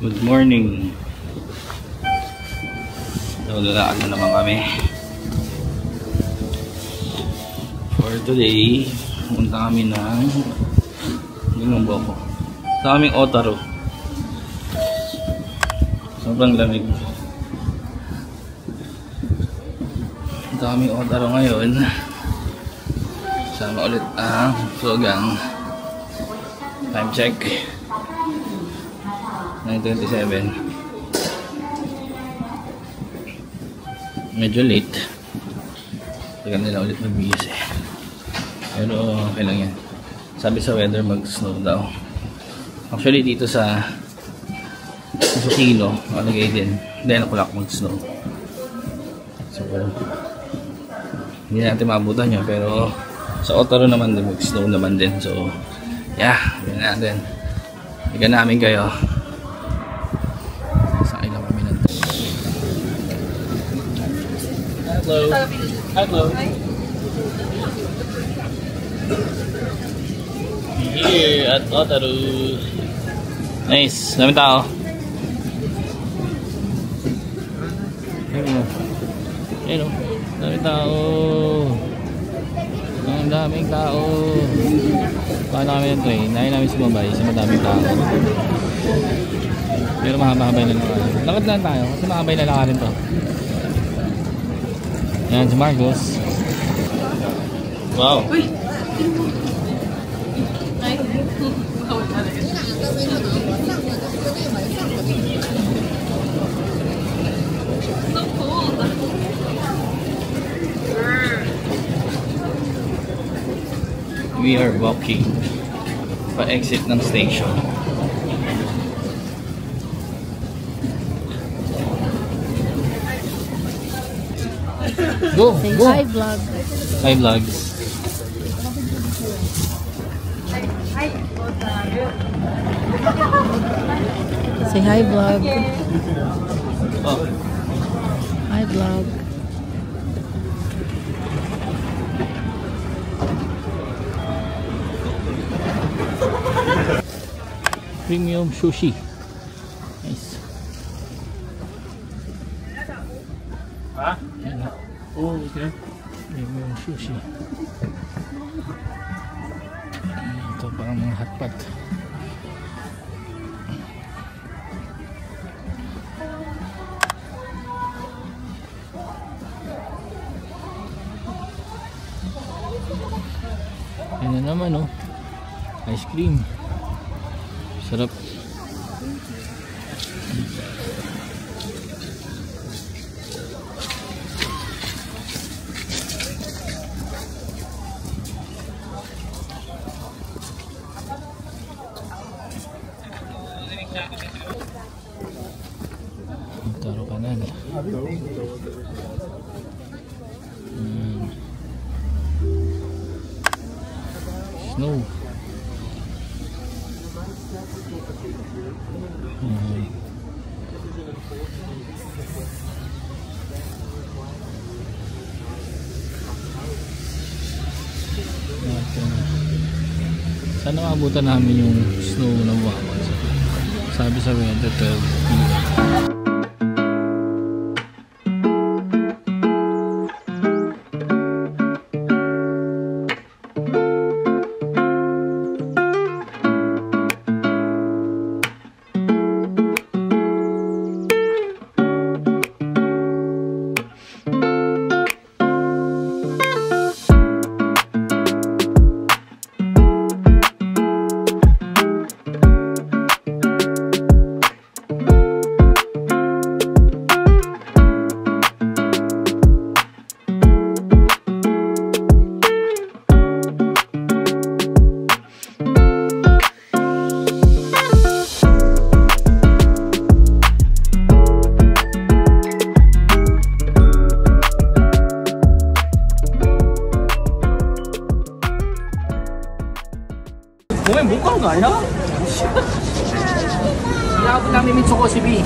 Good morning. So, lalaan na naman kami. For today, punta kami ng Boko. Sa aming Otaro. Sobrang lamig. Punta kami Otaro ngayon. Sama ulit ang slogan. Time check. 9:27. Medyo late. Tagal nila ulit magbihis eh. Pero okay lang yan. Sabi sa weather mag-snow daw. Actually dito sa Kilo, alagay din 10 o'clock mag-snow. So hindi natin maabutan yun. Pero sa Otaro naman din mag-snow naman din. So yeah, yun natin. Higan namin kayo. Hello. Hello. Here at Otaro. Nice. Daming tao. Ayun. Daming tao. Ang daming tao. Paano kami ng train? Ayaw namin sumabay sa madaming tao. Pero mahaba-habay na lang. Lakad lang tayo kasi mahabay na lakarin to. Yan si Marcos. Wow. Uy. So cold. We are walking pa-exit ng station. Go, say go. hi vlog. Hi vlog. Say hi vlog. Oh. Hi vlog. Premium sushi. Nice. Ha? Oh, okay. Premium sushi. Ito parang mga hotpot. Yan na naman oh. Ice cream. Sarap. Taro kanan. Snow. Sana maabutan namin yung snow na buwan. Sabi sa weather 12 p.m. 몸에 못 가는 거 아니야? Inabot namin Mitsuko si B.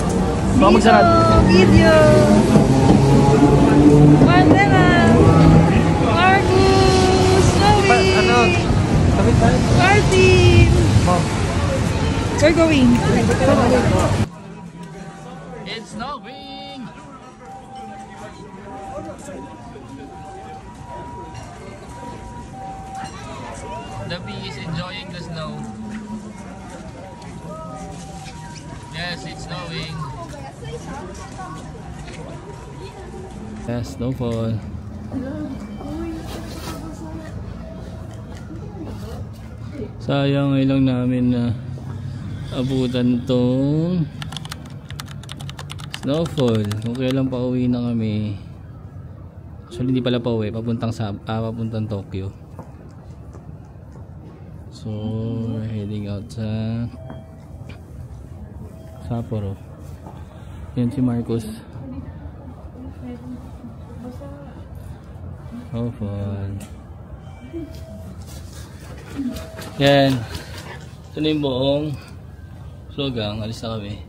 Baka magsarado. Video. Wala. Marcus. Zoe. Ano? Kami tayo. Martin. Mom. We're going. It's snowing! The bee is enjoying the snow. Yes, it's snowing. Yes, snowfall. Sayang ngayon lang namin na abutan tong snowfall. Kung kailan pa uwi na kami. Actually hindi pala pa uwi, papuntang Tokyo. So we're heading out sa Sapporo. Yan si Marcos. Oh fun. Yan. Ito na yung buong slogan. Alis na kami.